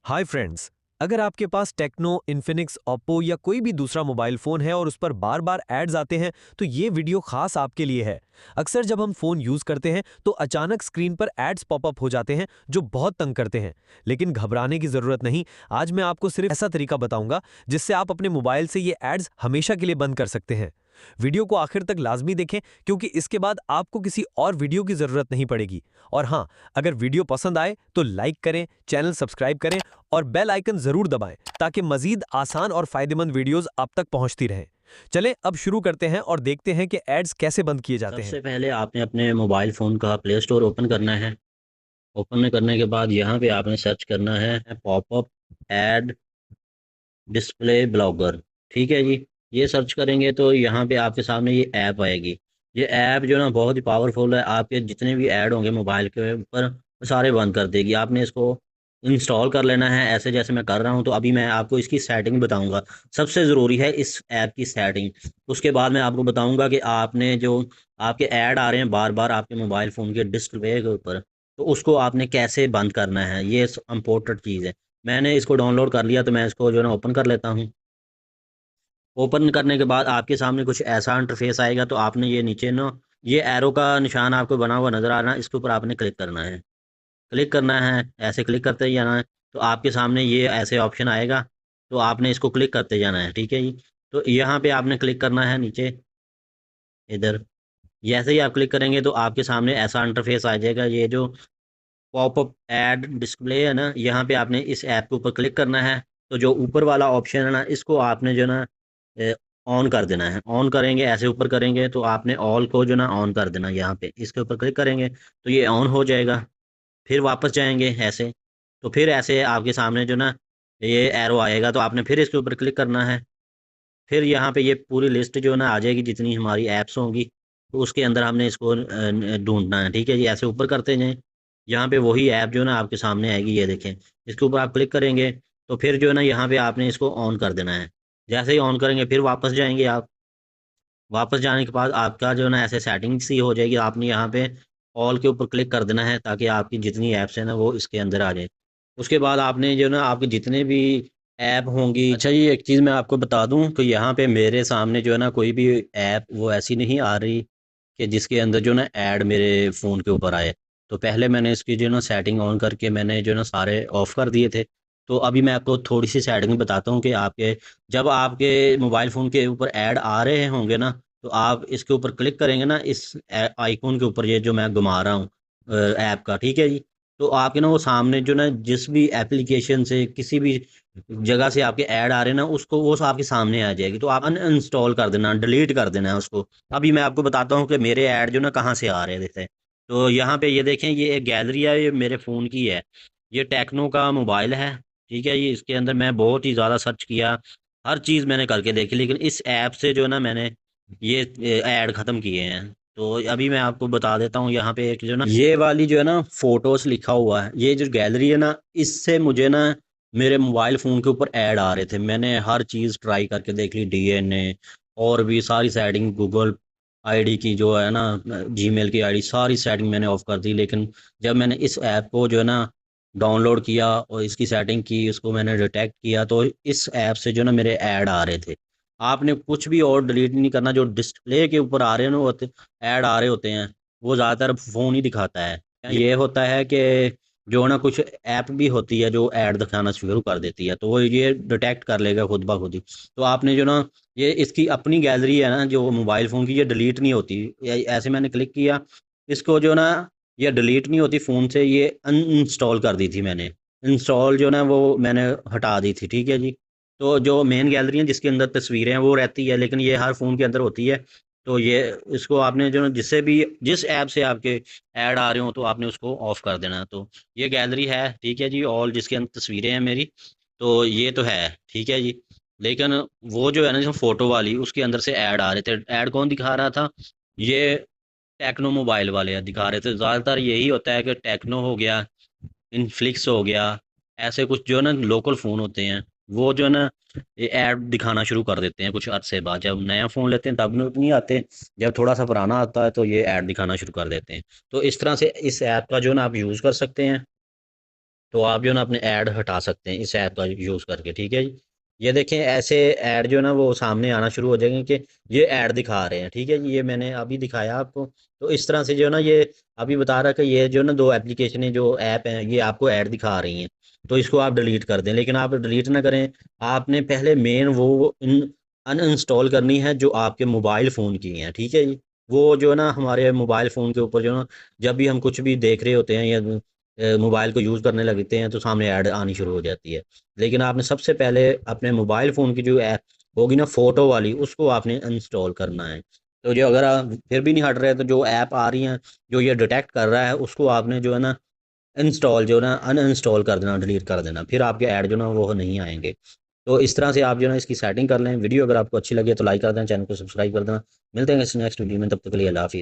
Hi friends. अगर आपके पास techno, Infinix, Oppo या कोई भी दूसरा मोबाइल फोन है और उस पर बार बार एड्स आते हैं तो ये वीडियो खास आपके लिए है। अक्सर जब हम फोन यूज करते हैं तो अचानक स्क्रीन पर एड्स पॉपअप हो जाते हैं जो बहुत तंग करते हैं। लेकिन घबराने की जरूरत नहीं। आज मैं आपको सिर्फ ऐसा तरीका बताऊंगा जिससे आप अपने मोबाइल से ये एड्स हमेशा के लिए बंद कर सकते हैं। वीडियो को आखिर तक लाजमी देखें क्योंकि इसके बाद आपको किसी और वीडियो की जरूरत नहीं पड़ेगी। और हाँ, अगर वीडियो पसंद आए तो लाइक करें, चैनल सब्सक्राइब करें और बेल आइकन जरूर दबाएं ताकि मजीद आसान और फायदेमंद वीडियोस आप तक पहुंचती रहें। चलें अब शुरू करते हैं और देखते हैं कि एड्स कैसे बंद किए जाते हैं। सबसे पहले आपने अपने मोबाइल फ़ोन का प्ले स्टोर ओपन करना है। ओपन करने के बाद यहाँ पे आपने सर्च करना है पॉपअप ऐड डिस्प्ले ब्लॉगर। ठीक है जी। ये सर्च करेंगे तो यहाँ पे आपके सामने ये ऐप आएगी। ये ऐप जो ना बहुत ही पावरफुल है, आपके जितने भी ऐड होंगे मोबाइल के ऊपर वो सारे बंद कर देगी। आपने इसको इंस्टॉल कर लेना है ऐसे जैसे मैं कर रहा हूँ। तो अभी मैं आपको इसकी सेटिंग बताऊंगा। सबसे ज़रूरी है इस ऐप की सेटिंग। उसके बाद मैं आपको बताऊंगा कि आपने जो आपके ऐड आ रहे हैं बार बार आपके मोबाइल फ़ोन के डिस्प्ले के ऊपर, तो उसको आपने कैसे बंद करना है, ये इम्पोर्टेंट चीज़ है। मैंने इसको डाउनलोड कर लिया तो मैं इसको जो है ना ओपन कर लेता हूँ। ओपन करने के बाद आपके सामने कुछ ऐसा इंटरफेस आएगा। तो आपने ये नीचे ना ये एरो का निशान आपको बना हुआ नज़र आ रहा है, इसके ऊपर आपने क्लिक करना है। क्लिक करना है, ऐसे क्लिक करते ही जाना है। तो आपके सामने ये ऐसे ऑप्शन आएगा, तो आपने इसको क्लिक करते जाना है। ठीक है जी। तो यहाँ पे आपने क्लिक करना है नीचे इधर। जैसे ही आप क्लिक करेंगे तो आपके सामने ऐसा इंटरफेस आ जाएगा। ये जो पॉपअप ऐड डिस्प्ले है ना, यहाँ पे आपने इस ऐप के ऊपर क्लिक करना है। तो जो ऊपर वाला ऑप्शन है ना, इसको आपने जो ना ऑन कर देना है। ऑन करेंगे, ऐसे ऊपर करेंगे तो आपने ऑल को जो ना ऑन कर देना। यहाँ पे इसके ऊपर क्लिक करेंगे तो ये ऑन हो जाएगा। फिर वापस जाएंगे ऐसे, तो फिर ऐसे आपके सामने जो ना ये एरो आएगा, तो आपने फिर इसके ऊपर क्लिक करना है। फिर यहाँ पे ये पूरी लिस्ट जो ना आ जाएगी जितनी हमारी ऐप्स होंगी, तो उसके अंदर हमने इसको ढूंढना है। ठीक है जी। ऐसे ऊपर करते जाएं, यहाँ पे वही ऐप जो ना आपके सामने आएगी, ये देखें। इसके ऊपर आप क्लिक करेंगे तो फिर जो है ना यहाँ पे आपने इसको ऑन कर देना है। जैसे ही ऑन करेंगे फिर वापस जाएंगे आप। वापस जाने के बाद आपका जो है ना ऐसे सेटिंग सी हो जाएगी। आपने यहाँ पे ऑल के ऊपर क्लिक कर देना है ताकि आपकी जितनी ऐप्स हैं ना वो इसके अंदर आ जाए। उसके बाद आपने जो ना आपके जितने भी ऐप होंगी। अच्छा जी, एक चीज़ मैं आपको बता दूं कि यहाँ पे मेरे सामने जो है ना कोई भी ऐप वो ऐसी नहीं आ रही कि जिसके अंदर जो ना ऐड मेरे फ़ोन के ऊपर आए। तो पहले मैंने इसकी जो ना सेटिंग ऑन करके मैंने जो ना सारे ऑफ़ कर दिए थे। तो अभी मैं आपको थोड़ी सी सेटिंग बताता हूँ कि आपके जब आपके मोबाइल फ़ोन के ऊपर ऐड आ रहे होंगे ना, तो आप इसके ऊपर क्लिक करेंगे ना, इस आइकॉन के ऊपर, ये जो मैं घुमा रहा हूँ ऐप का। ठीक है जी। तो आपके ना वो सामने जो ना जिस भी एप्लीकेशन से किसी भी जगह से आपके ऐड आ रहे हैं ना, उसको वो आपके सामने आ जाएगी। तो आप अनइंस्टॉल कर देना, डिलीट कर देना है उसको। अभी मैं आपको बताता हूँ कि मेरे ऐड जो ना कहाँ से आ रहे थे। तो यहाँ पे ये देखें, ये एक गैलरी है, ये मेरे फ़ोन की है। ये टेक्नो का मोबाइल है। ठीक है, ये इसके अंदर मैं बहुत ही ज़्यादा सर्च किया, हर चीज़ मैंने करके देखी, लेकिन इस ऐप से जो ना मैंने ये ऐड ख़त्म किए हैं। तो अभी मैं आपको बता देता हूँ, यहाँ पे एक जो ना ये वाली जो है ना फोटोज़ लिखा हुआ है, ये जो गैलरी है ना, इससे मुझे ना मेरे मोबाइल फ़ोन के ऊपर ऐड आ रहे थे। मैंने हर चीज़ ट्राई करके देख ली, डीएनए और भी सारी सेटिंग, गूगल आईडी की जो है ना, जीमेल की आईडी, सारी सेटिंग मैंने ऑफ कर दी। लेकिन जब मैंने इस ऐप को जो है ना डाउनलोड किया और इसकी सेटिंग की, उसको मैंने डिटेक्ट किया, तो इस ऐप से जो ना मेरे ऐड आ रहे थे। आपने कुछ भी और डिलीट नहीं करना। जो डिस्प्ले के ऊपर आ रहे हैं ना, वो ऐड आ रहे होते हैं, वो ज़्यादातर फ़ोन ही दिखाता है। ये होता है कि जो ना कुछ ऐप भी होती है जो ऐड दिखाना शुरू कर देती है, तो वो ये डिटेक्ट कर लेगा खुद ब खुद ही। तो आपने जो ना ये इसकी अपनी गैलरी है ना जो मोबाइल फ़ोन की, ये डिलीट नहीं होती। ऐसे मैंने क्लिक किया, इसको जो ना ये डिलीट नहीं होती फ़ोन से, ये अनइंस्टॉल कर दी थी मैंने। इंस्टॉल जो ना वो मैंने हटा दी थी। ठीक है जी। तो जो मेन गैलरी है जिसके अंदर तस्वीरें हैं वो रहती है, लेकिन ये हर फ़ोन के अंदर होती है। तो ये इसको आपने जो ना जिससे भी जिस ऐप से आपके ऐड आ रहे हो, तो आपने उसको ऑफ कर देना है। तो ये गैलरी है, ठीक है जी, ऑल जिसके अंदर तस्वीरें हैं मेरी। तो ये तो है, ठीक है जी। लेकिन वो जो है ना जो फ़ोटो वाली, उसके अंदर से ऐड आ रहे थे। ऐड कौन दिखा रहा था? ये टेक्नो मोबाइल वाले दिखा रहे थे। ज़्यादातर यही होता है कि टेक्नो हो गया, इनफ्लिक्स हो गया, ऐसे कुछ जो है ना लोकल फ़ोन होते हैं, वो जो है ना ये ऐड दिखाना शुरू कर देते हैं कुछ अरसे बाद। जब नया फ़ोन लेते हैं तब नहीं आते, जब थोड़ा सा पुराना आता है तो ये ऐड दिखाना शुरू कर देते हैं। तो इस तरह से इस ऐप का जो है ना आप यूज़ कर सकते हैं। तो आप जो है ना अपने ऐड हटा सकते हैं इस ऐप का यूज़ करके, ठीक है जी। ये देखें ऐसे ऐड जो है ना वो सामने आना शुरू हो जाएंगे कि ये ऐड दिखा रहे हैं, ठीक है जी। ये मैंने अभी दिखाया आपको। तो इस तरह से जो है ना ये अभी बता रहा कि ये जो है ना 2 एप्लीकेशनें जो ऐप हैं ये आपको ऐड दिखा रही हैं। तो इसको आप डिलीट कर दें, लेकिन आप डिलीट ना करें। आपने पहले मेन वो अनइंस्टॉल करनी है जो आपके मोबाइल फ़ोन की हैं, ठीक है जी। वो जो है ना हमारे मोबाइल फ़ोन के ऊपर जो है ना जब भी हम कुछ भी देख रहे होते हैं या मोबाइल को यूज़ करने लगते हैं तो सामने ऐड आनी शुरू हो जाती है। लेकिन आपने सबसे पहले अपने मोबाइल फ़ोन की जो ऐप होगी ना फ़ोटो वाली, उसको आपने इंस्टॉल करना है। तो जो अगर आप फिर भी नहीं हट रहे तो जो ऐप आ रही हैं जो ये डिटेक्ट कर रहा है उसको आपने जो है ना इंस्टॉल जो है ना अनइंस्टॉल कर देना, डिलीट कर देना। फिर आपके ऐड जो ना वो नहीं आएंगे। तो इस तरह से आप जो है ना इसकी सेटिंग कर लें। वीडियो अगर आपको अच्छी लगे तो लाइक कर दें, चैनल को सब्सक्राइब कर देना। मिलते हैं इस नेक्स्ट वीडियो में, तब तक के लिए अल्लाह हाफिज़।